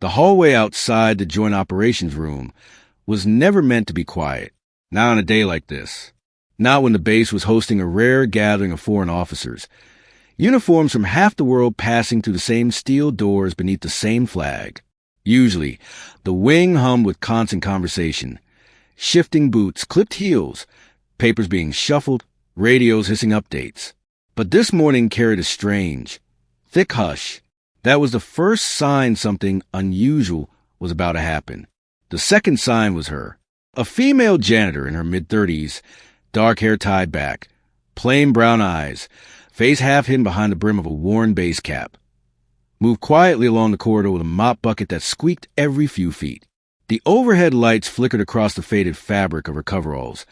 The hallway outside the Joint Operations Room was never meant to be quiet, not on a day like this, not when the base was hosting a rare gathering of foreign officers, uniforms from half the world passing through the same steel doors beneath the same flag. Usually, the wing hummed with constant conversation, shifting boots, clipped heels, papers being shuffled, radios hissing updates. But this morning carried a strange, thick hush. That was the first sign something unusual was about to happen. The second sign was her, a female janitor in her mid-30s, dark hair tied back, plain brown eyes, face half hidden behind the brim of a worn base cap. Moved quietly along the corridor with a mop bucket that squeaked every few feet. The overhead lights flickered across the faded fabric of her coveralls,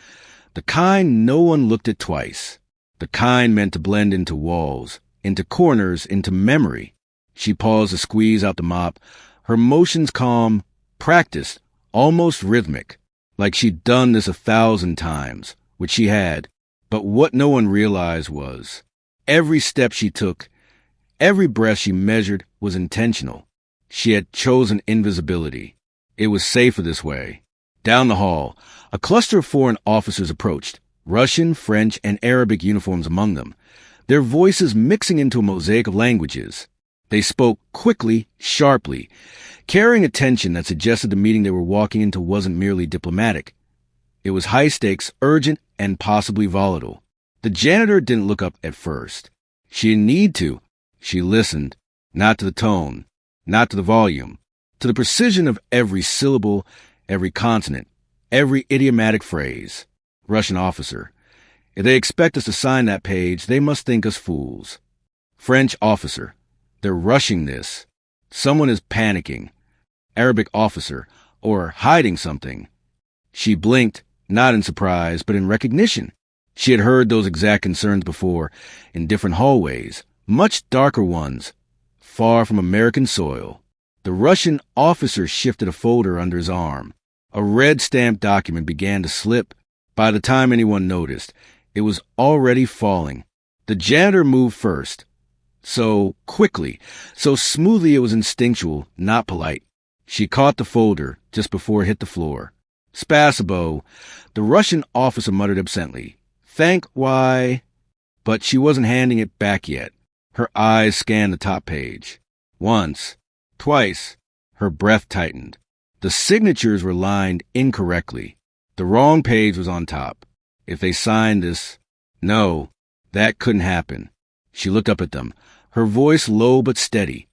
the kind no one looked at twice, the kind meant to blend into walls, into corners, into memory. She paused to squeeze out the mop, her motions calm, practiced, almost rhythmic, like she'd done this 1,000 times, which she had. But what no one realized was, every step she took, every breath she measured was intentional. She had chosen invisibility. It was safer this way. Down the hall, a cluster of foreign officers approached, Russian, French, and Arabic uniforms among them, their voices mixing into a mosaic of languages. They spoke quickly, sharply, carrying a tension that suggested the meeting they were walking into wasn't merely diplomatic. It was high stakes, urgent, and possibly volatile. The janitor didn't look up at first. She didn't need to. She listened, not to the tone, not to the volume, to the precision of every syllable, every consonant, every idiomatic phrase. Russian officer. If they expect us to sign that page, they must think us fools. French officer. They're rushing this. Someone is panicking. Arabic officer, or hiding something. She blinked, not in surprise, but in recognition. She had heard those exact concerns before, in different hallways, much darker ones, far from American soil. The Russian officer shifted a folder under his arm. A red stamped document began to slip. By the time anyone noticed, it was already falling. The janitor moved first. So quickly, so smoothly it was instinctual, not polite. She caught the folder just before it hit the floor. Spasibo, the Russian officer muttered absently. Thank why? But she wasn't handing it back yet. Her eyes scanned the top page. Once, twice, her breath tightened. The signatures were lined incorrectly. The wrong page was on top. If they signed this, no, that couldn't happen. She looked up at them, her voice low but steady.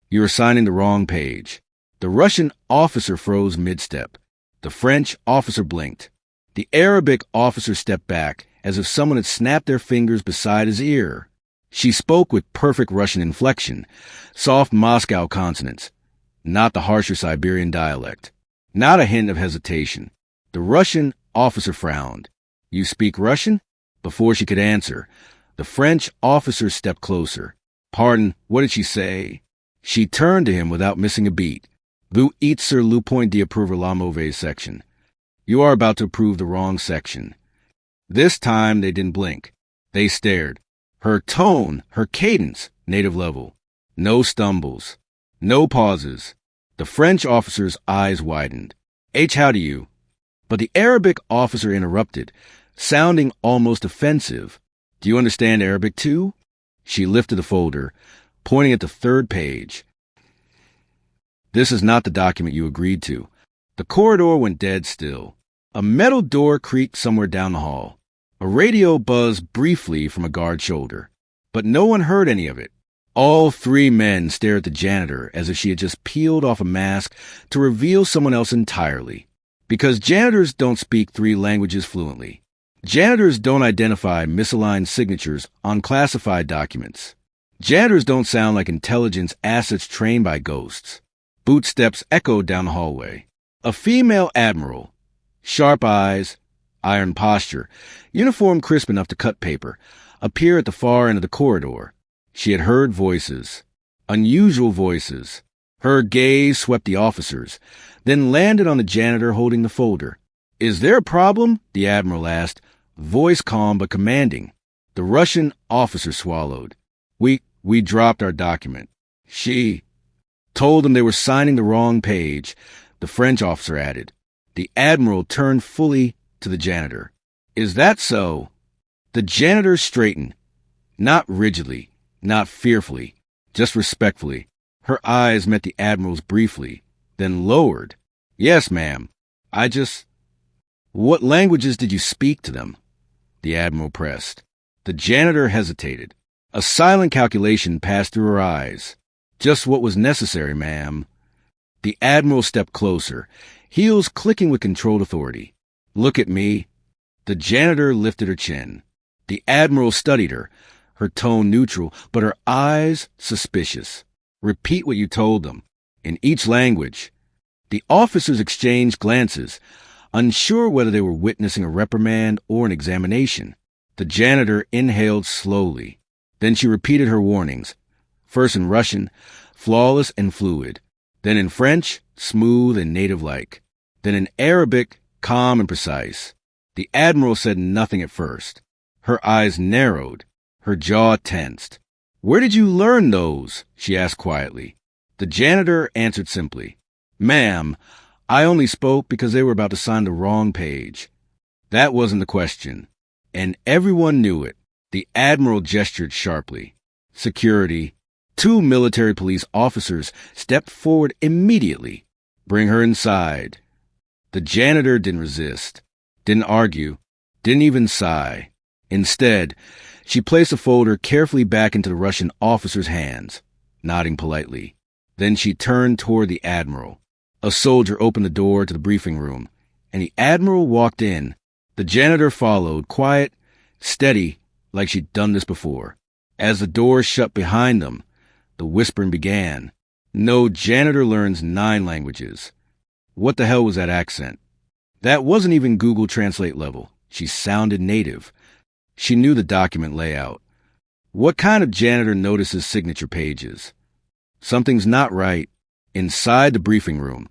You are signing the wrong page. The Russian officer froze mid-step. The French officer blinked. The Arabic officer stepped back, as if someone had snapped their fingers beside his ear. She spoke with perfect Russian inflection, soft Moscow consonants, not the harsher Siberian dialect, not a hint of hesitation. The Russian officer frowned. You speak Russian? Before she could answer, the French officer stepped closer. Pardon, what did she say? She turned to him without missing a beat. Vous êtes sur le point d'apprendre la mauvaise section. You are about to approve the wrong section. This time they didn't blink. They stared. Her tone, her cadence, native level. No stumbles. No pauses. The French officer's eyes widened. How do you? But the Arabic officer interrupted, sounding almost offensive. Do you understand Arabic too? She lifted the folder, pointing at the third page. This is not the document you agreed to. The corridor went dead still. A metal door creaked somewhere down the hall. A radio buzzed briefly from a guard's shoulder. But no one heard any of it. All three men stared at the janitor as if she had just peeled off a mask to reveal someone else entirely. Because janitors don't speak 3 languages fluently. Janitors don't identify misaligned signatures on classified documents. Janitors don't sound like intelligence assets trained by ghosts. Bootsteps echoed down the hallway. A female admiral, sharp eyes, iron posture, uniform crisp enough to cut paper, appeared at the far end of the corridor. She had heard voices, unusual voices. Her gaze swept the officers, then landed on the janitor holding the folder. Is there a problem? The admiral asked, voice calm but commanding. The Russian officer swallowed. We dropped our document. She Told them they were signing the wrong page, the French officer added. The admiral turned fully to the janitor. Is that so? The janitor straightened, not rigidly, not fearfully, just respectfully. Her eyes met the admiral's briefly, then lowered. Yes, ma'am. What languages did you speak to them? The admiral pressed. The janitor hesitated. A silent calculation passed through her eyes. Just what was necessary, ma'am. The admiral stepped closer, heels clicking with controlled authority. Look at me. The janitor lifted her chin. The admiral studied her tone neutral, but her eyes suspicious. Repeat what you told them, in each language. The officers exchanged glances, unsure whether they were witnessing a reprimand or an examination. The janitor inhaled slowly. Then she repeated her warnings, first in Russian, flawless and fluid, then in French, smooth and native-like, then in Arabic, calm and precise. The admiral said nothing at first. Her eyes narrowed, her jaw tensed. Where did you learn those? She asked quietly. The janitor answered simply, Ma'am, I only spoke because they were about to sign the wrong page. That wasn't the question, and everyone knew it. The admiral gestured sharply. Security. 2 military police officers stepped forward immediately. Bring her inside. The janitor didn't resist, didn't argue, didn't even sigh. Instead, she placed the folder carefully back into the Russian officer's hands, nodding politely. Then she turned toward the admiral. A soldier opened the door to the briefing room, and the admiral walked in. The janitor followed, quiet, steady, like she'd done this before. As the door shut behind them, the whispering began. No janitor learns 9 languages. What the hell was that accent? That wasn't even Google Translate level. She sounded native. She knew the document layout. What kind of janitor notices signature pages? Something's not right. Inside the briefing room,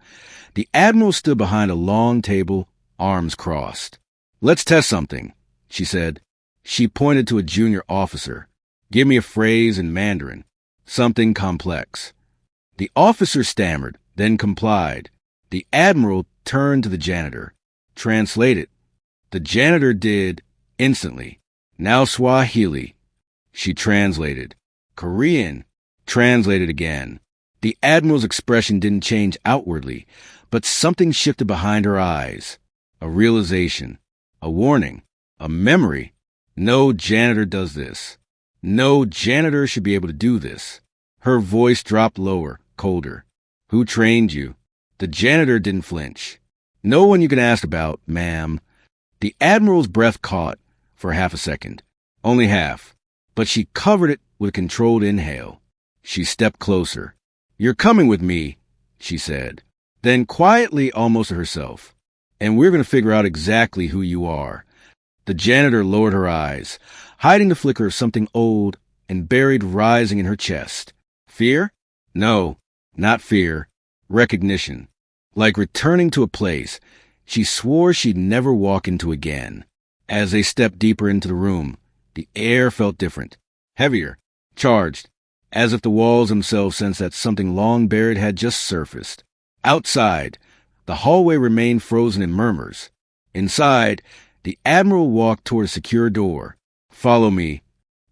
the admiral stood behind a long table, arms crossed. Let's test something, she said. She pointed to a junior officer. Give me a phrase in Mandarin. Something complex. The officer stammered, then complied. The admiral turned to the janitor. Translate it. The janitor did, instantly. Now Swahili. She translated. Korean. Translated again. The admiral's expression didn't change outwardly, but something shifted behind her eyes. A realization. A warning. A memory. No janitor does this. No janitor should be able to do this. Her voice dropped lower, colder. Who trained you? The janitor didn't flinch. No one you can ask about, ma'am. The admiral's breath caught for half a second. Only half. But she covered it with a controlled inhale. She stepped closer. You're coming with me, she said. Then quietly, almost to herself. And we're going to figure out exactly who you are. The janitor lowered her eyes, hiding the flicker of something old and buried rising in her chest. Fear? No, not fear. Recognition. Like returning to a place she swore she'd never walk into again. As they stepped deeper into the room, the air felt different. Heavier. Charged. As if the walls themselves sensed that something long buried had just surfaced. Outside, the hallway remained frozen in murmurs. Inside, the admiral walked toward a secure door. Follow me.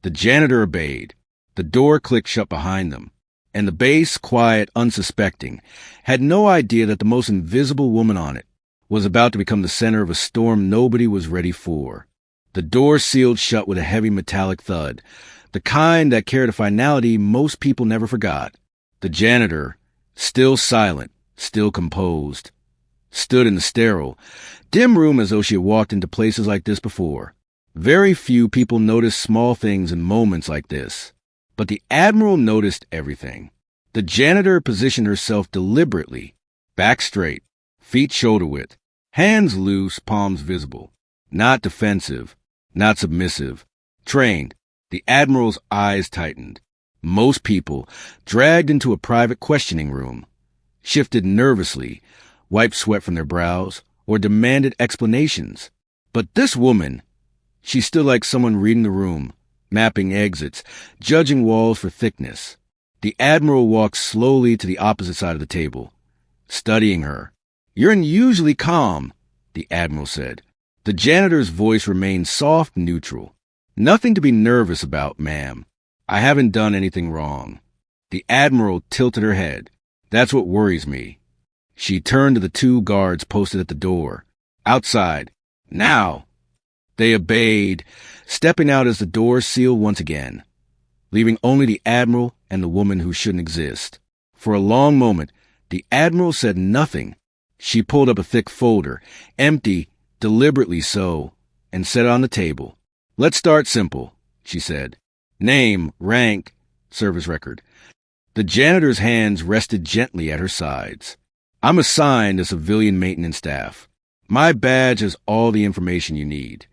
The janitor obeyed. The door clicked shut behind them. And the base, quiet, unsuspecting, had no idea that the most invisible woman on it was about to become the center of a storm nobody was ready for. The door sealed shut with a heavy metallic thud, the kind that carried a finality most people never forgot. The janitor, still silent, still composed, stood in the sterile, dim room as though she had walked into places like this before. Very few people notice small things in moments like this, but the admiral noticed everything. The janitor positioned herself deliberately, back straight, feet shoulder width, hands loose, palms visible, not defensive, not submissive, trained. The admiral's eyes tightened. Most people, dragged into a private questioning room, shifted nervously, wiped sweat from their brows, or demanded explanations. But this woman, she stood like someone reading the room, mapping exits, judging walls for thickness. The Admiral walked slowly to the opposite side of the table, studying her. "You're unusually calm," the Admiral said. The janitor's voice remained soft and neutral. "Nothing to be nervous about, ma'am. I haven't done anything wrong." The Admiral tilted her head. "That's what worries me." She turned to the two guards posted at the door. "Outside. Now!" They obeyed, stepping out as the door sealed once again, leaving only the Admiral and the woman who shouldn't exist. For a long moment, the Admiral said nothing. She pulled up a thick folder, empty, deliberately so, and set it on the table. "Let's start simple," she said. "Name, rank, service record." The janitor's hands rested gently at her sides. "I'm assigned to civilian maintenance staff. My badge has all the information you need."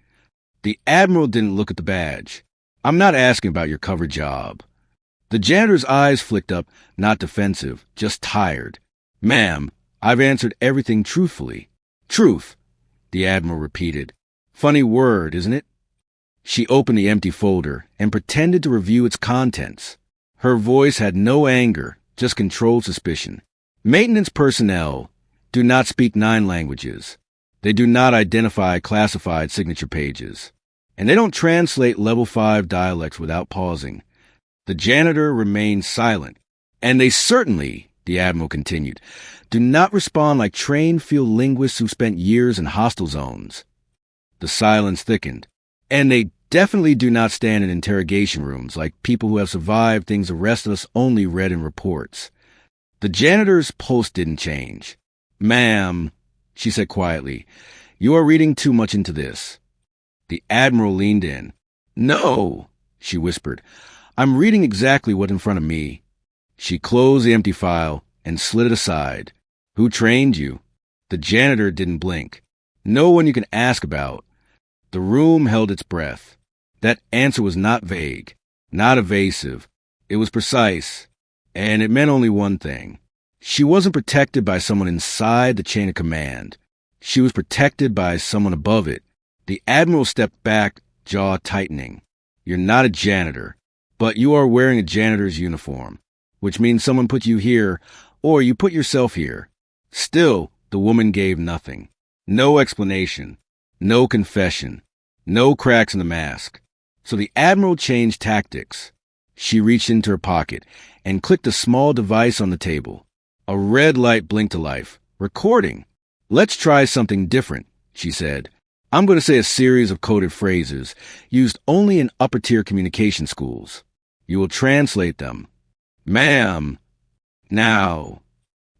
The Admiral didn't look at the badge. "I'm not asking about your cover job." The janitor's eyes flicked up, not defensive, just tired. "Ma'am, I've answered everything truthfully." "Truth," the Admiral repeated. "Funny word, isn't it?" She opened the empty folder and pretended to review its contents. Her voice had no anger, just controlled suspicion. "Maintenance personnel do not speak 9 languages. They do not identify classified signature pages. And they don't translate level 5 dialects without pausing." The janitor remained silent. "And they certainly," the Admiral continued, "do not respond like trained field linguists who spent years in hostile zones." The silence thickened. "And they definitely do not stand in interrogation rooms like people who have survived things the rest of us only read in reports." The janitor's pulse didn't change. "Ma'am," she said quietly, "you are reading too much into this." The Admiral leaned in. "No," she whispered. "I'm reading exactly what's in front of me." She closed the empty file and slid it aside. "Who trained you?" The janitor didn't blink. "No one you can ask about." The room held its breath. That answer was not vague, not evasive. It was precise, and it meant only one thing. She wasn't protected by someone inside the chain of command. She was protected by someone above it. The Admiral stepped back, jaw tightening. "You're not a janitor, but you are wearing a janitor's uniform, which means someone put you here, or you put yourself here." Still, the woman gave nothing. No explanation, no confession, no cracks in the mask. So the Admiral changed tactics. She reached into her pocket and clicked a small device on the table. A red light blinked to life. "Recording." "Let's try something different," she said. "I'm going to say a series of coded phrases used only in upper-tier communication schools. You will translate them." "Ma'am." "Now."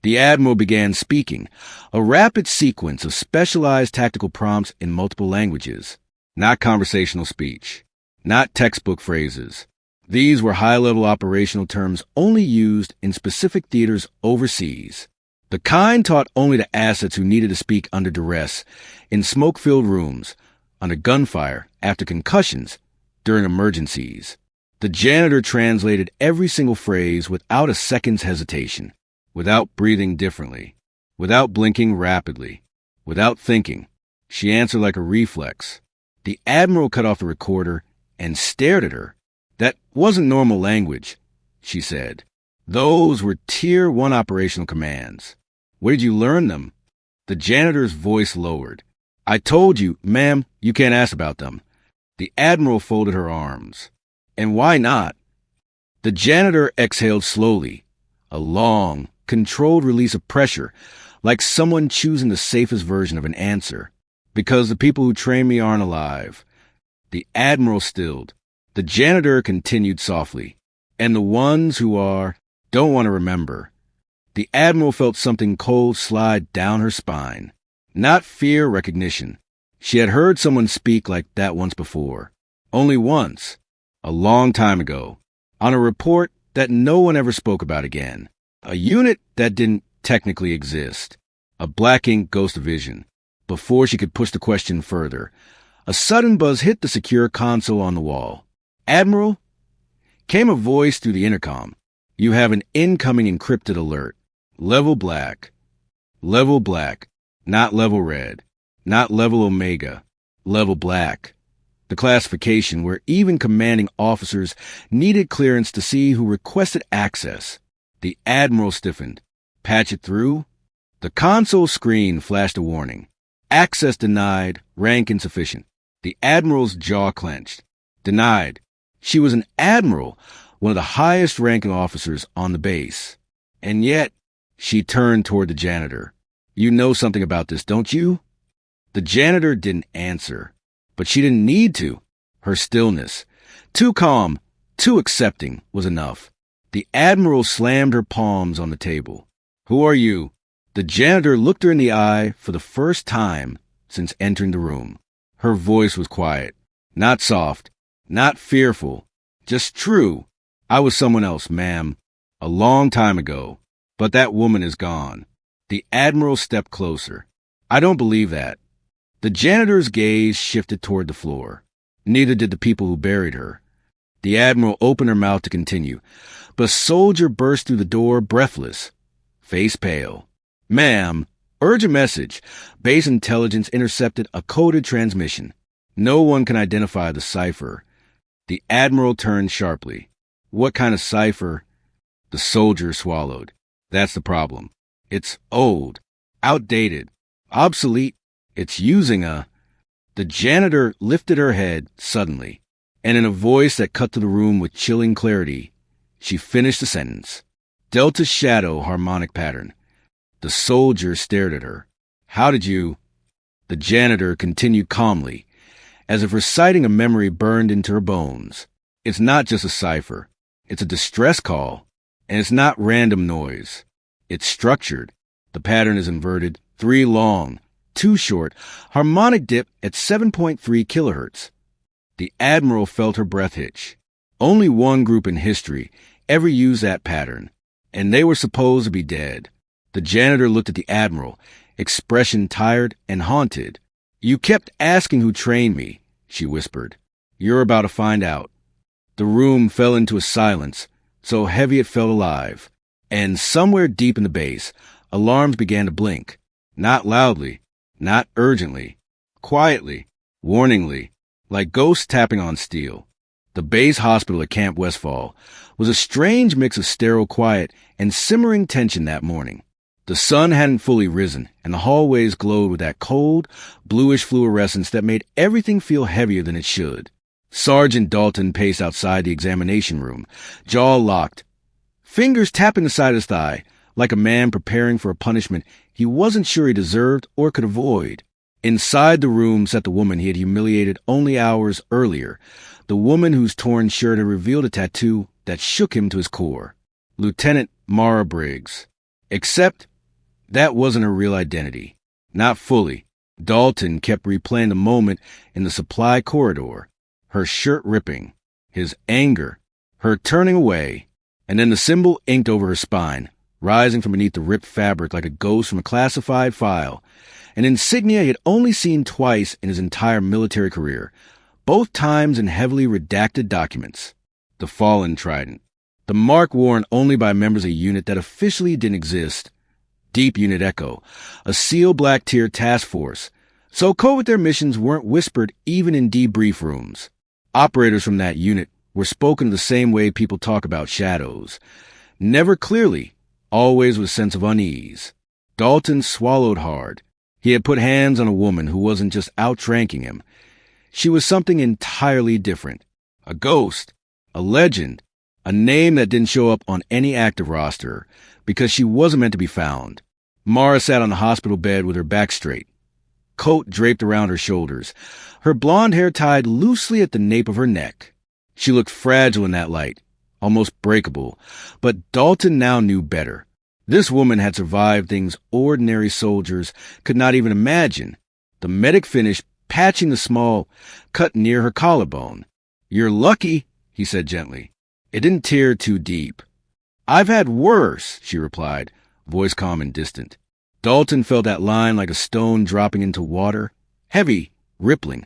The Admiral began speaking, a rapid sequence of specialized tactical prompts in multiple languages. Not conversational speech, not textbook phrases. These were high-level operational terms only used in specific theaters overseas. The kind taught only to assets who needed to speak under duress, in smoke-filled rooms, under gunfire, after concussions, during emergencies. The janitor translated every single phrase without a second's hesitation, without breathing differently, without blinking rapidly, without thinking. She answered like a reflex. The Admiral cut off the recorder and stared at her. "That wasn't normal language," she said. "Those were Tier 1 operational commands. Where did you learn them?" The janitor's voice lowered. "I told you, ma'am, you can't ask about them." The Admiral folded her arms. "And why not?" The janitor exhaled slowly, a long, controlled release of pressure, like someone choosing the safest version of an answer. "Because the people who train me aren't alive." The Admiral stilled. The janitor continued softly. "And the ones who are don't want to remember." The Admiral felt something cold slide down her spine. Not fear, recognition. She had heard someone speak like that once before. Only once. A long time ago. On a report that no one ever spoke about again. A unit that didn't technically exist. A black ink ghost division. Before she could push the question further, a sudden buzz hit the secure console on the wall. "Admiral?" Came a voice through the intercom. "You have an incoming encrypted alert. Level black. Level black. Not level red. Not level omega. Level black." The classification where even commanding officers needed clearance to see who requested access. The Admiral stiffened. Patch it through? The console screen flashed a warning. Access denied, rank insufficient. The Admiral's jaw clenched. Denied. She was an admiral, one of the highest ranking officers on the base. And yet, she turned toward the janitor. You know something about this, don't you? The janitor didn't answer, but she didn't need to. Her stillness, too calm, too accepting, was enough. The Admiral slammed her palms on the table. Who are you? The janitor looked her in the eye for the first time since entering the room. Her voice was quiet, not soft, not fearful, just true. I was someone else, ma'am, a long time ago, but that woman is gone. The Admiral stepped closer. I don't believe that. The janitor's gaze shifted toward the floor. Neither did the people who buried her. The Admiral opened her mouth to continue, but a soldier burst through the door, breathless, face pale. Ma'am, urgent message. Base intelligence intercepted a coded transmission. No one can identify the cipher. The Admiral turned sharply. What kind of cipher? The soldier swallowed. That's the problem. It's old, outdated, obsolete. It's using a... The janitor lifted her head suddenly, and in a voice that cut to the room with chilling clarity, she finished the sentence. Delta Shadow harmonic pattern. The soldier stared at her. How did you... The janitor continued calmly, as if reciting a memory burned into her bones. It's not just a cipher. It's a distress call, and it's not random noise. It's structured. The pattern is inverted, 3 long, 2 short, harmonic dip at 7.3 kilohertz. The Admiral felt her breath hitch. Only one group in history ever used that pattern, and they were supposed to be dead. The janitor looked at the Admiral, expression tired and haunted. You kept asking who trained me, she whispered. You're about to find out. The room fell into a silence, so heavy it felt alive. And somewhere deep in the base, alarms began to blink. Not loudly, not urgently, quietly, warningly, like ghosts tapping on steel. The base hospital at Camp Westfall was a strange mix of sterile quiet and simmering tension that morning. The sun hadn't fully risen, and the hallways glowed with that cold, bluish fluorescence that made everything feel heavier than it should. Sergeant Dalton paced outside the examination room, jaw locked, fingers tapping the side of his thigh, like a man preparing for a punishment he wasn't sure he deserved or could avoid. Inside the room sat the woman he had humiliated only hours earlier, the woman whose torn shirt had revealed a tattoo that shook him to his core. Lieutenant Mara Briggs. Except that wasn't her real identity. Not fully. Dalton kept replaying the moment in the supply corridor, her shirt ripping, his anger, her turning away, and then the symbol inked over her spine, rising from beneath the ripped fabric like a ghost from a classified file, an insignia he had only seen twice in his entire military career, both times in heavily redacted documents. The fallen trident. The mark worn only by members of a unit that officially didn't exist. Deep Unit Echo, a SEAL Black Tier task force, so covert their missions weren't whispered even in debrief rooms. Operators from that unit were spoken the same way people talk about shadows. Never clearly, always with a sense of unease. Dalton swallowed hard. He had put hands on a woman who wasn't just outranking him. She was something entirely different. A ghost, a legend, a name that didn't show up on any active roster because she wasn't meant to be found. Mara sat on the hospital bed with her back straight, coat draped around her shoulders, her blonde hair tied loosely at the nape of her neck. She looked fragile in that light, almost breakable, but Dalton now knew better. This woman had survived things ordinary soldiers could not even imagine. The medic finished patching the small cut near her collarbone. "You're lucky," he said gently. It didn't tear too deep. "I've had worse," she replied, voice calm and distant. Dalton felt that line like a stone dropping into water, heavy, rippling,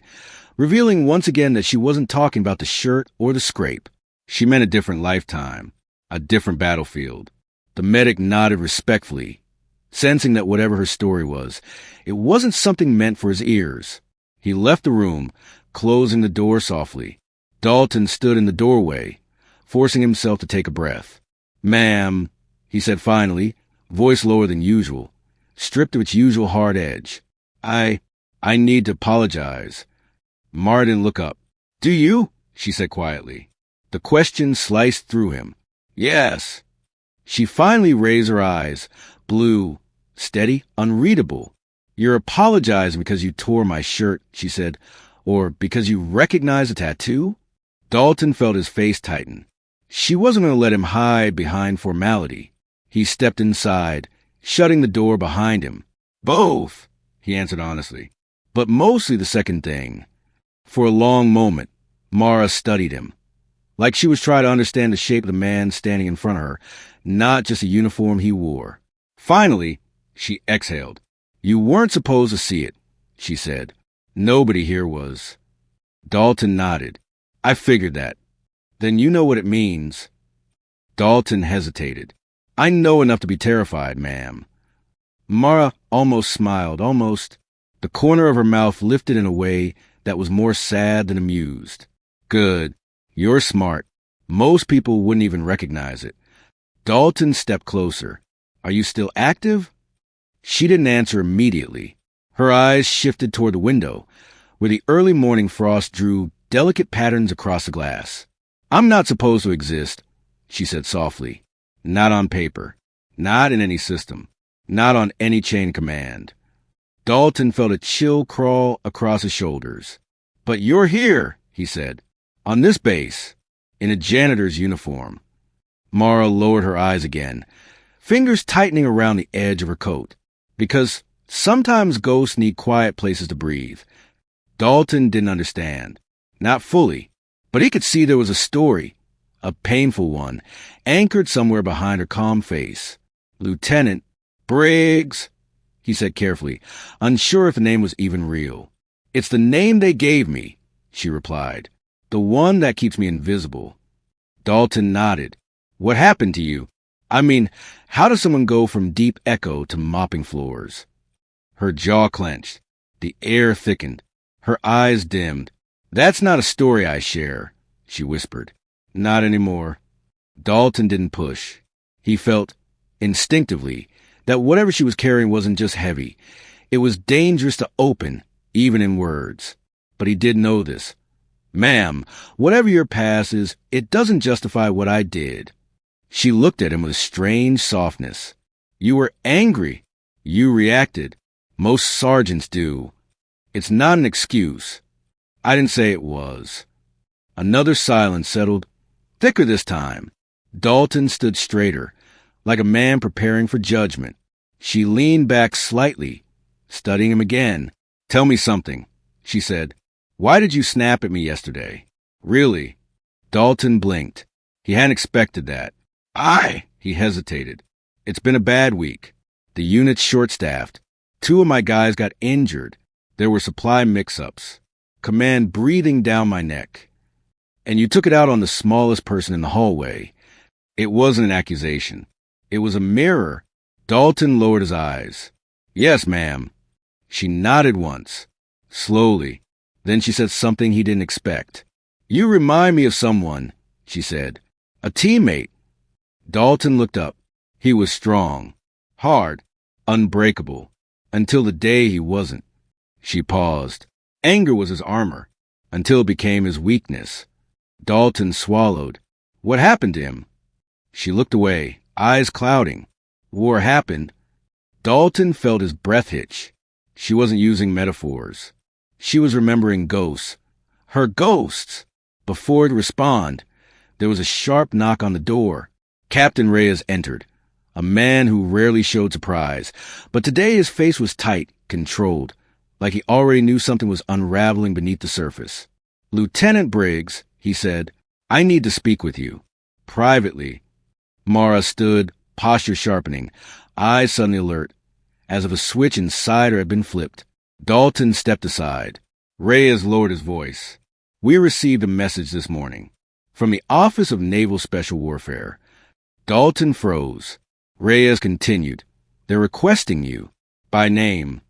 revealing once again that she wasn't talking about the shirt or the scrape. She meant a different lifetime, a different battlefield. The medic nodded respectfully, sensing that whatever her story was, it wasn't something meant for his ears. He left the room, closing the door softly. Dalton stood in the doorway, forcing himself to take a breath. "Ma'am," he said finally, voice lower than usual, stripped of its usual hard edge. I need to apologize." Mara didn't look up. "Do you?" she said quietly. The question sliced through him. "Yes." She finally raised her eyes, blue, steady, unreadable. "You're apologizing because you tore my shirt," she said, "or because you recognize a tattoo?" Dalton felt his face tighten. She wasn't going to let him hide behind formality. He stepped inside, shutting the door behind him. "Both," he answered honestly, "but mostly the second thing." For a long moment, Mara studied him, like she was trying to understand the shape of the man standing in front of her, not just a uniform he wore. Finally, she exhaled. "You weren't supposed to see it," she said. "Nobody here was." Dalton nodded. "I figured that." "Then you know what it means." Dalton hesitated. "I know enough to be terrified, ma'am." Mara almost smiled, almost. The corner of her mouth lifted in a way that was more sad than amused. "Good. You're smart. Most people wouldn't even recognize it." Dalton stepped closer. "Are you still active?" She didn't answer immediately. Her eyes shifted toward the window, where the early morning frost drew delicate patterns across the glass. "I'm not supposed to exist," she said softly. "Not on paper. Not in any system. Not on any chain of command." Dalton felt a chill crawl across his shoulders. "But you're here," he said, "on this base, in a janitor's uniform." Mara lowered her eyes again, fingers tightening around the edge of her coat. "Because sometimes ghosts need quiet places to breathe." Dalton didn't understand. Not fully, but he could see there was a story, a painful one, anchored somewhere behind her calm face. "Lieutenant Briggs," he said carefully, unsure if the name was even real. "It's the name they gave me," she replied. "The one that keeps me invisible." Dalton nodded. "What happened to you? I mean, how does someone go from deep echo to mopping floors?" Her jaw clenched. The air thickened. Her eyes dimmed. "That's not a story I share," she whispered. "Not anymore." Dalton didn't push. He felt, instinctively, that whatever she was carrying wasn't just heavy. It was dangerous to open, even in words. But he did know this. "Ma'am, whatever your past is, it doesn't justify what I did." She looked at him with a strange softness. "You were angry. You reacted. Most sergeants do. It's not an excuse." "I didn't say it was." Another silence settled, thicker this time. Dalton stood straighter, like a man preparing for judgment. She leaned back slightly, studying him again. "Tell me something," she said. "Why did you snap at me yesterday?" "Really?" Dalton blinked. He hadn't expected that. He hesitated. "It's been a bad week. The unit's short-staffed. 2 of my guys got injured. There were supply mix-ups. Command breathing down my neck. And you took it out on the smallest person in the hallway." It wasn't an accusation. It was a mirror. Dalton lowered his eyes. "Yes, ma'am." She nodded once, slowly. Then she said something he didn't expect. "You remind me of someone," she said. "A teammate." Dalton looked up. He was strong, hard, unbreakable, until the day he wasn't. She paused. Anger was his armor, until it became his weakness. Dalton swallowed. "What happened to him?" She looked away, eyes clouding. "War happened." Dalton felt his breath hitch. She wasn't using metaphors. She was remembering ghosts. Her ghosts! Before it could respond, there was a sharp knock on the door. Captain Reyes entered, a man who rarely showed surprise, but today his face was tight, controlled, like he already knew something was unraveling beneath the surface. "Lieutenant Briggs," he said, "I need to speak with you. Privately." Mara stood, posture sharpening, eyes suddenly alert, as if a switch inside her had been flipped. Dalton stepped aside. Reyes lowered his voice. "We received a message this morning from the Office of Naval Special Warfare." Dalton froze. Reyes continued. "They're requesting you. By name."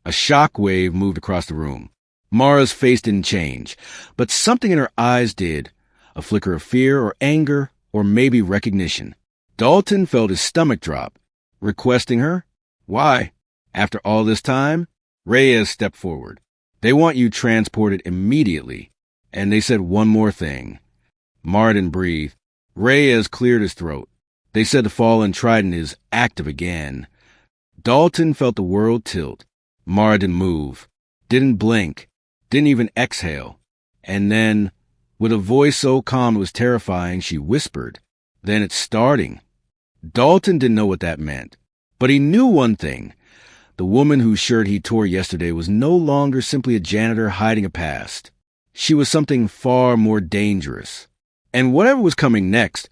A shock wave moved across the room. Mara's face didn't change, but something in her eyes did. A flicker of fear or anger, or maybe recognition. Dalton felt his stomach drop. Requesting her? Why? After all this time? Reyes stepped forward. They want you transported immediately. And they said one more thing. Mara didn't breathe. Reyes cleared his throat. They said the fallen trident is active again. Dalton felt the world tilt. Mara didn't move, didn't blink, didn't even exhale. And then, with a voice so calm it was terrifying, she whispered, "Then it's starting." Dalton didn't know what that meant, but he knew one thing. The woman whose shirt he tore yesterday was no longer simply a janitor hiding a past. She was something far more dangerous. And whatever was coming next,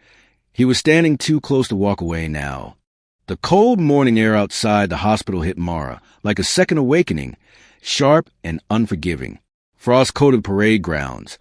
he was standing too close to walk away now. The cold morning air outside the hospital hit Mara like a second awakening, sharp and unforgiving. Frost-coated parade grounds,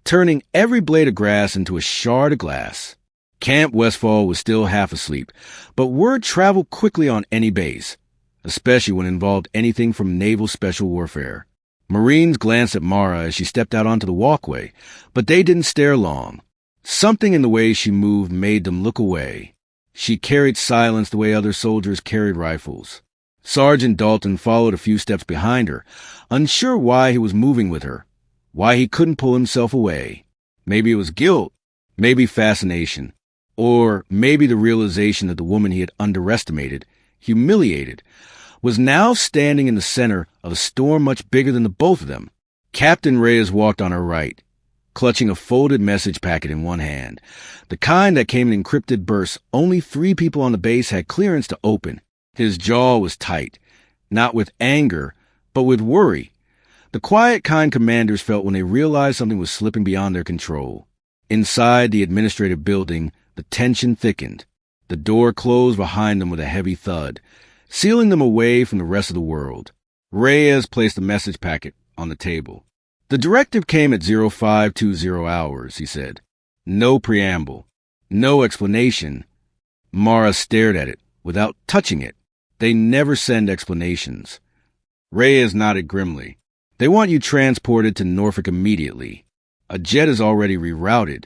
turning every blade of grass into a shard of glass. Camp Westfall was still half asleep, but word traveled quickly on any base, especially when it involved anything from naval special warfare. Marines glanced at Mara as she stepped out onto the walkway, but they didn't stare long. Something in the way she moved made them look away. She carried silence the way other soldiers carried rifles. Sergeant Dalton followed a few steps behind her, unsure why he was moving with her, why he couldn't pull himself away. Maybe it was guilt, maybe fascination, or maybe the realization that the woman he had underestimated, humiliated, was now standing in the center of a storm much bigger than the both of them. Captain Reyes walked on her right, clutching a folded message packet in one hand, the kind that came in encrypted bursts only 3 people on the base had clearance to open. His jaw was tight, not with anger, but with worry. The quiet kind commanders felt when they realized something was slipping beyond their control. Inside the administrative building, the tension thickened. The door closed behind them with a heavy thud, sealing them away from the rest of the world. Reyes placed the message packet on the table. The directive came at 0520 hours, he said. No preamble. No explanation. Mara stared at it, without touching it. They never send explanations. Reyes nodded grimly. They want you transported to Norfolk immediately. A jet is already rerouted.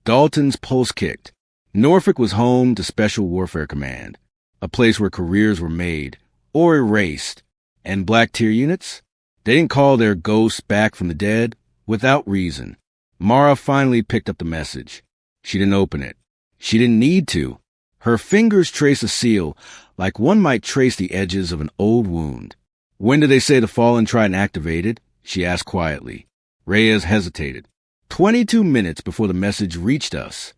Dalton's pulse kicked. Norfolk was home to Special Warfare Command, a place where careers were made, or erased. And Black Tier units? They didn't call their ghosts back from the dead without reason. Mara finally picked up the message. She didn't open it. She didn't need to. Her fingers traced a seal like one might trace the edges of an old wound. When did they say the fallen trident activated? She asked quietly. Reyes hesitated. 22 minutes before the message reached us.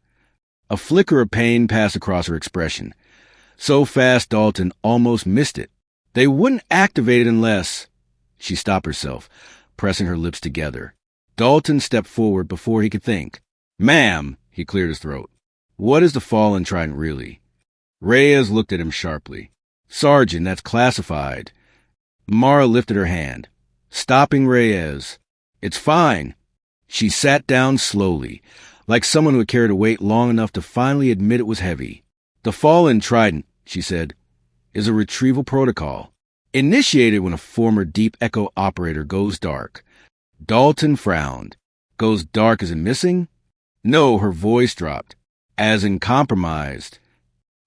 A flicker of pain passed across her expression. So fast Dalton almost missed it. They wouldn't activate it unless... She stopped herself, pressing her lips together. Dalton stepped forward before he could think. Ma'am, he cleared his throat. What is the fallen trident really? Reyes looked at him sharply. Sergeant, that's classified. Mara lifted her hand, stopping Reyes. It's fine. She sat down slowly, like someone who had carried a weight long enough to finally admit it was heavy. The fallen trident, she said, is a retrieval protocol, initiated when a former Deep Echo operator goes dark. Dalton frowned. Goes dark as in missing? No, her voice dropped. As in compromised.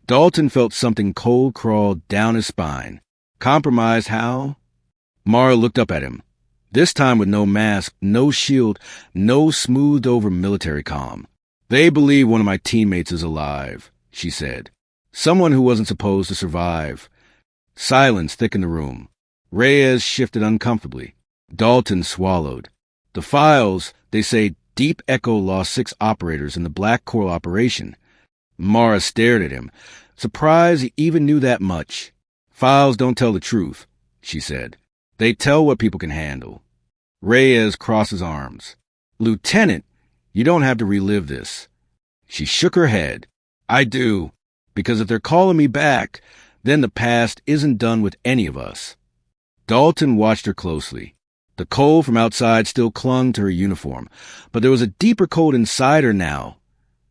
Dalton felt something cold crawl down his spine. Compromised how? Mara looked up at him. This time with no mask, no shield, no smoothed-over military calm. They believe one of my teammates is alive, she said. Someone who wasn't supposed to survive. Silence thickened the room. Reyes shifted uncomfortably. Dalton swallowed. The files, they say Deep Echo lost 6 operators in the Black Coral operation. Mara stared at him, surprised he even knew that much. Files don't tell the truth, she said. They tell what people can handle. Reyes crossed his arms. Lieutenant, you don't have to relive this. She shook her head. I do, because if they're calling me back, then the past isn't done with any of us. Dalton watched her closely. The cold from outside still clung to her uniform, but there was a deeper cold inside her now.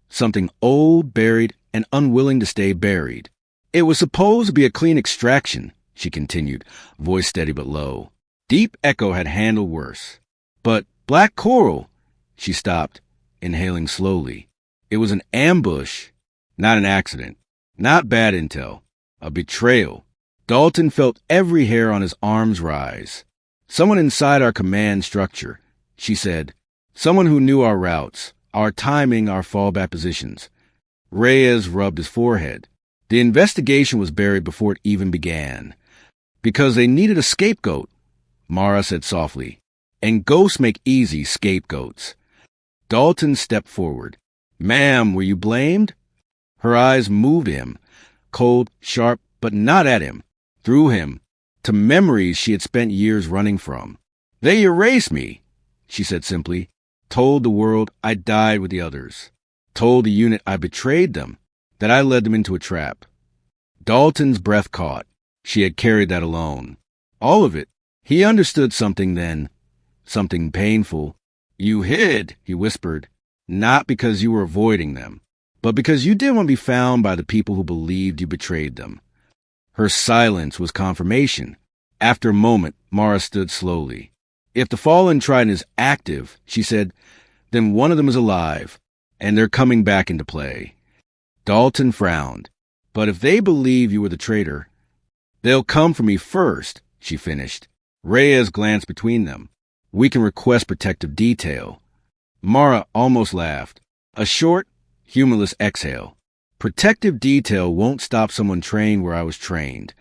Something old, buried, and unwilling to stay buried. It was supposed to be a clean extraction, she continued, voice steady but low. Deep Echo had handled worse. But Black Coral, she stopped, inhaling slowly. It was an ambush, not an accident, not bad intel, a betrayal. Dalton felt every hair on his arms rise. Someone inside our command structure, she said. Someone who knew our routes, our timing, our fallback positions. Reyes rubbed his forehead. The investigation was buried before it even began. Because they needed a scapegoat, Mara said softly. And ghosts make easy scapegoats. Dalton stepped forward. Ma'am, were you blamed? Her eyes moved him, cold, sharp, but not at him, through him, to memories she had spent years running from. They erased me, she said simply. Told the world I died with the others. Told the unit I betrayed them, that I led them into a trap. Dalton's breath caught. She had carried that alone. All of it. He understood something then. Something painful. You hid, he whispered, not because you were avoiding them, but because you didn't want to be found by the people who believed you betrayed them. Her silence was confirmation. After a moment, Mara stood slowly. If the fallen trident is active, she said, then one of them is alive, and they're coming back into play. Dalton frowned. But if they believe you were the traitor, they'll come for me first, she finished. Reyes glanced between them. We can request protective detail. Mara almost laughed. A short, humorless exhale. Protective detail won't stop someone trained where I was trained.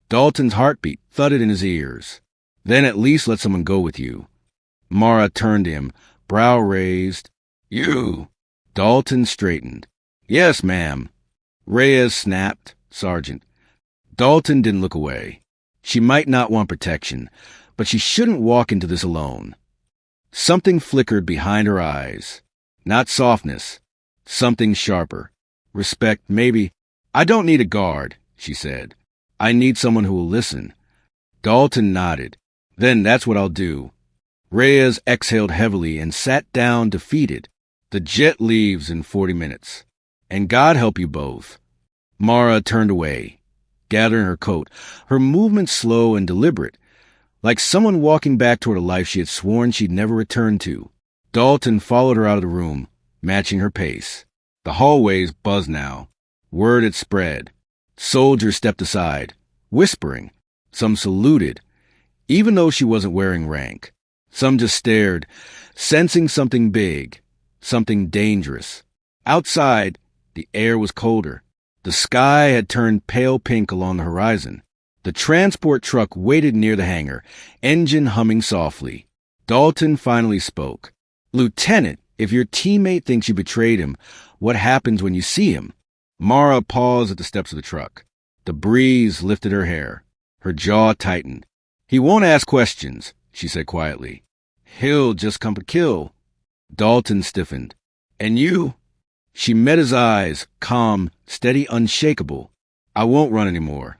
Dalton's heartbeat thudded in his ears. Then at least let someone go with you. Mara turned to him, brow raised. You. Dalton straightened. Yes, ma'am. Reyes snapped. Sergeant. Dalton didn't look away. She might not want protection, but she shouldn't walk into this alone. Something flickered behind her eyes. Not softness. Something sharper. Respect, maybe. I don't need a guard, she said. I need someone who will listen. Dalton nodded. Then that's what I'll do. Reyes exhaled heavily and sat down defeated. The jet leaves in 40 minutes. And God help you both. Mara turned away, gathering her coat, her movements slow and deliberate, like someone walking back toward a life she had sworn she'd never return to. Dalton followed her out of the room, matching her pace. The hallways buzzed now. Word had spread. Soldiers stepped aside, whispering. Some saluted, even though she wasn't wearing rank. Some just stared, sensing something big, something dangerous. Outside, the air was colder. The sky had turned pale pink along the horizon. The transport truck waited near the hangar, engine humming softly. Dalton finally spoke. Lieutenant, if your teammate thinks you betrayed him, what happens when you see him? Mara paused at the steps of the truck. The breeze lifted her hair. Her jaw tightened. He won't ask questions, she said quietly. He'll just come to kill. Dalton stiffened. And you? She met his eyes, calm, steady, unshakable. I won't run anymore.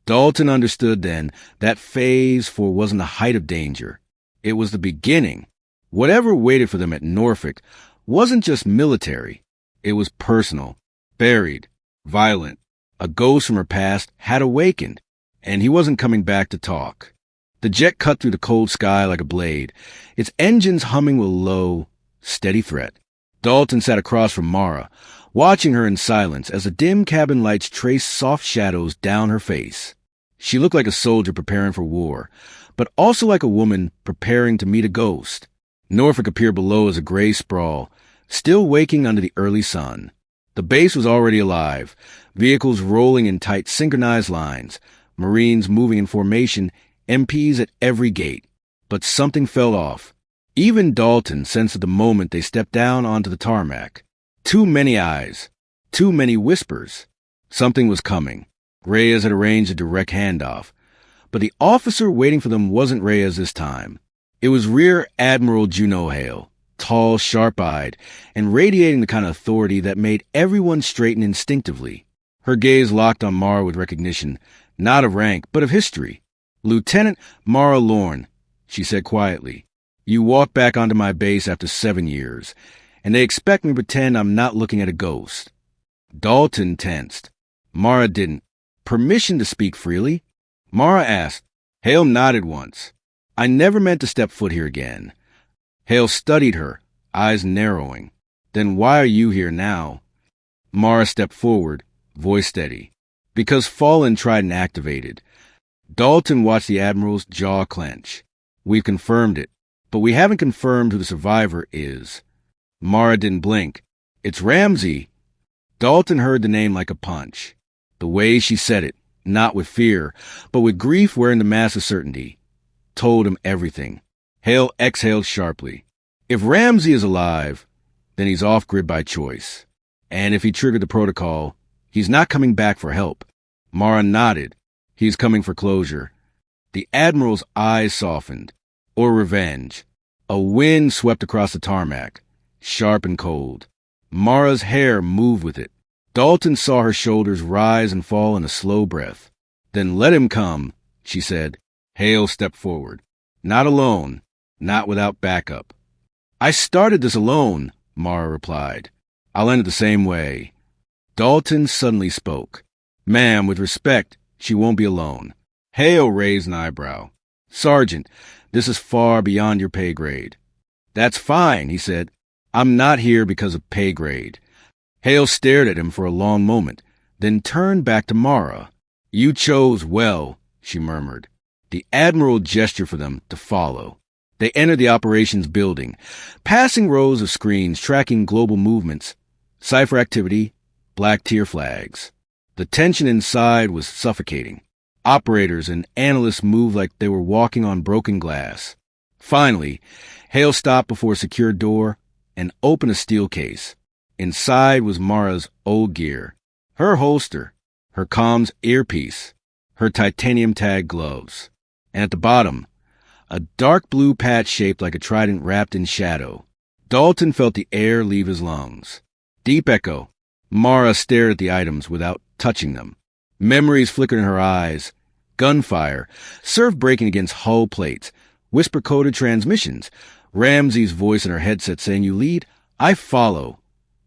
Dalton understood then that phase 4 wasn't the height of danger. It was the beginning. Whatever waited for them at Norfolk wasn't just military. It was personal, buried, violent. A ghost from her past had awakened, and he wasn't coming back to talk. The jet cut through the cold sky like a blade, its engines humming with a low, steady threat. Dalton sat across from Mara, watching her in silence as the dim cabin lights traced soft shadows down her face. She looked like a soldier preparing for war, but also like a woman preparing to meet a ghost. Norfolk appeared below as a gray sprawl, still waking under the early sun. The base was already alive, vehicles rolling in tight synchronized lines, Marines moving in formation, MPs at every gate. But something fell off. Even Dalton sensed at the moment they stepped down onto the tarmac. Too many eyes. Too many whispers. Something was coming. Reyes had arranged a direct handoff. But the officer waiting for them wasn't Reyes this time. It was Rear Admiral Juno Hale, tall, sharp-eyed, and radiating the kind of authority that made everyone straighten instinctively. Her gaze locked on Mara with recognition, not of rank, but of history. Lieutenant Mara Lorne, she said quietly. You walked back onto my base after 7 years, and they expect me to pretend I'm not looking at a ghost. Dalton tensed. Mara didn't. Permission to speak freely? Mara asked. Hale nodded once. I never meant to step foot here again. Hale studied her, eyes narrowing. Then why are you here now? Mara stepped forward, voice steady. Because Fallen Trident activated. Dalton watched the Admiral's jaw clench. We've confirmed it, but we haven't confirmed who the survivor is. Mara didn't blink. It's Ramsay. Dalton heard the name like a punch. The way she said it, not with fear, but with grief wearing the mask of certainty, told him everything. Hale exhaled sharply. If Ramsay is alive, then he's off-grid by choice. And if he triggered the protocol, he's not coming back for help. Mara nodded. He's coming for closure. The Admiral's eyes softened. Or revenge. A wind swept across the tarmac, sharp and cold. Mara's hair moved with it. Dalton saw her shoulders rise and fall in a slow breath. Then let him come, she said. Hale stepped forward. Not alone. Not without backup. I started this alone, Mara replied. I'll end it the same way. Dalton suddenly spoke. Ma'am, with respect, she won't be alone. Hale raised an eyebrow. Sergeant, this is far beyond your pay grade. That's fine, he said. I'm not here because of pay grade. Hale stared at him for a long moment, then turned back to Mara. You chose well, she murmured. The Admiral gestured for them to follow. They entered the operations building, passing rows of screens tracking global movements, cipher activity, black tier flags. The tension inside was suffocating. Operators and analysts moved like they were walking on broken glass. Finally, Hale stopped before a secure door and opened a steel case. Inside was Mara's old gear, her holster, her comms earpiece, her titanium-tagged gloves. And at the bottom, a dark blue patch shaped like a trident wrapped in shadow. Dalton felt the air leave his lungs. Deep echo. Mara stared at the items without touching them. Memories flickered in her eyes. Gunfire, surf breaking against hull plates, whisper-coded transmissions, Ramsay's voice in her headset saying, You lead, I follow,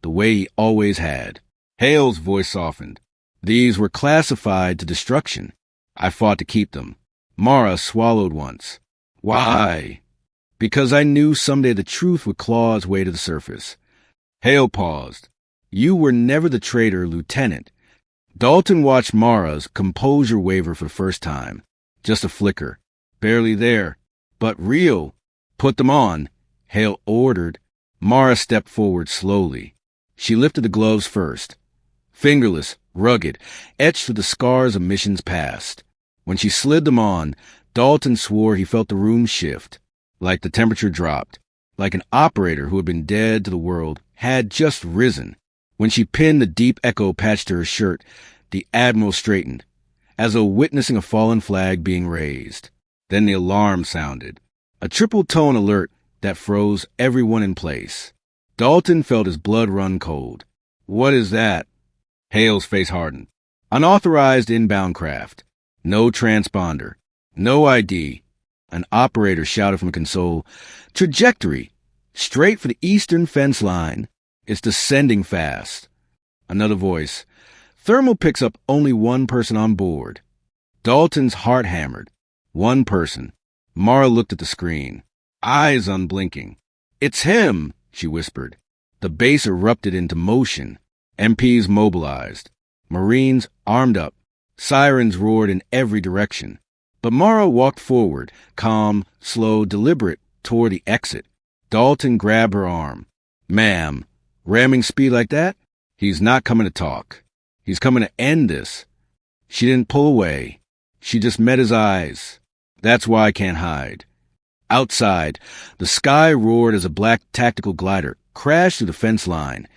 the way he always had. Hale's voice softened. These were classified to destruction. I fought to keep them. Mara swallowed once. Why? Because I knew someday the truth would claw its way to the surface. Hale paused. You were never the traitor, Lieutenant. Dalton watched Mara's composure waver for the first time. Just a flicker. Barely there. But real. Put them on, Hale ordered. Mara stepped forward slowly. She lifted the gloves first. Fingerless, rugged, etched with the scars of missions past. When she slid them on, Dalton swore he felt the room shift. Like the temperature dropped. Like an operator who had been dead to the world had just risen. When she pinned the deep echo patch to her shirt, the Admiral straightened, as though witnessing a fallen flag being raised. Then the alarm sounded. A triple-tone alert that froze everyone in place. Dalton felt his blood run cold. What is that? Hale's face hardened. Unauthorized inbound craft. No transponder. No ID. An operator shouted from a console. Trajectory. Straight for the eastern fence line. It's descending fast. Another voice. Thermal picks up only one person on board. Dalton's heart hammered. One person. Mara looked at the screen. Eyes unblinking. It's him, she whispered. The base erupted into motion. MPs mobilized. Marines armed up. Sirens roared in every direction. But Mara walked forward, calm, slow, deliberate, toward the exit. Dalton grabbed her arm. Ma'am, ramming speed like that? He's not coming to talk. He's coming to end this. She didn't pull away. She just met his eyes. That's why I can't hide. Outside, the sky roared as a black tactical glider crashed through the fence line,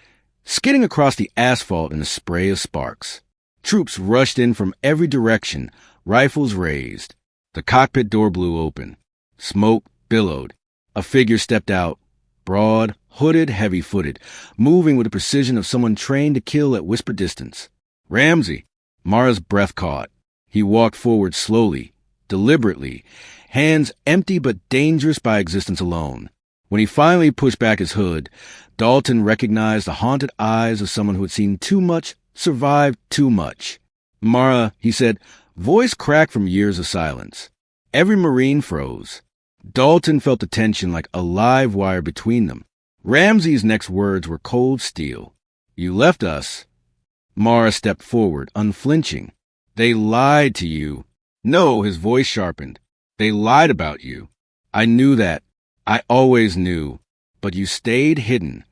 skidding across the asphalt in a spray of sparks. Troops rushed in from every direction, rifles raised. The cockpit door blew open. Smoke billowed. A figure stepped out, broad, hooded, heavy-footed, moving with the precision of someone trained to kill at whisper distance. Ramsay. Mara's breath caught. He walked forward slowly, deliberately, hands empty but dangerous by existence alone. When he finally pushed back his hood, Dalton recognized the haunted eyes of someone who had seen too much, survived too much. Mara, he said, voice cracked from years of silence. Every Marine froze. Dalton felt the tension like a live wire between them. Ramsey's next words were cold steel. You left us. Mara stepped forward, unflinching. They lied to you. No, his voice sharpened. They lied about you. I knew that. I always knew. But you stayed hidden.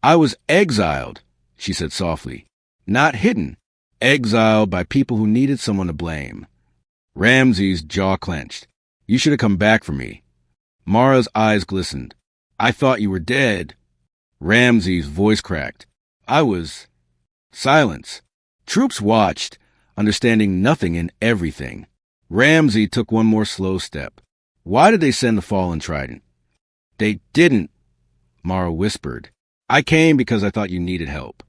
I was exiled, she said softly. Not hidden. Exiled by people who needed someone to blame. Ramsey's jaw clenched. You should have come back for me. Mara's eyes glistened. I thought you were dead. Ramsey's voice cracked. I was... Silence. Troops watched, understanding nothing and everything. Ramsey took one more slow step. Why did they send the fallen trident? They didn't, Mara whispered. I came because I thought you needed help.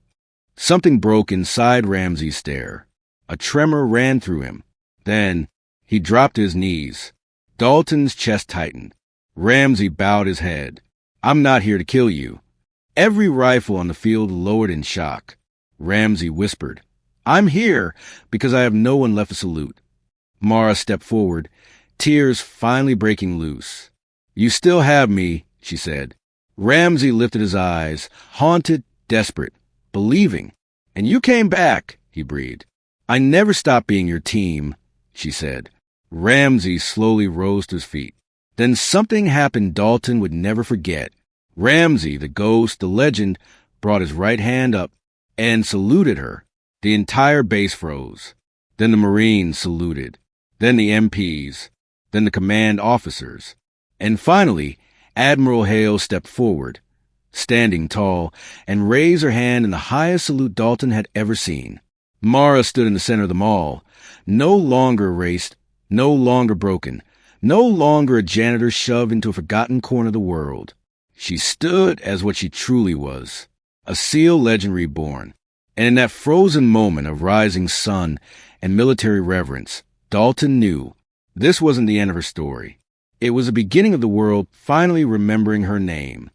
Something broke inside Ramsey's stare. A tremor ran through him. Then he dropped to his knees. Dalton's chest tightened. Ramsey bowed his head. I'm not here to kill you. Every rifle on the field lowered in shock. Ramsey whispered, I'm here because I have no one left to salute. Mara stepped forward, tears finally breaking loose. You still have me, she said. Ramsey lifted his eyes, haunted, desperate, believing. And you came back, he breathed. I never stopped being your team, she said. Ramsey slowly rose to his feet. Then something happened Dalton would never forget. Ramsey, the ghost, the legend, brought his right hand up and saluted her. The entire base froze. Then the Marines saluted. Then the MPs. Then the command officers. And finally, Admiral Hale stepped forward, standing tall, and raised her hand in the highest salute Dalton had ever seen. Mara stood in the center of them all, no longer erased, no longer broken, no longer a janitor shoved into a forgotten corner of the world. She stood as what she truly was, a SEAL legend reborn. And in that frozen moment of rising sun and military reverence, Dalton knew this wasn't the end of her story. It was the beginning of the world finally remembering her name.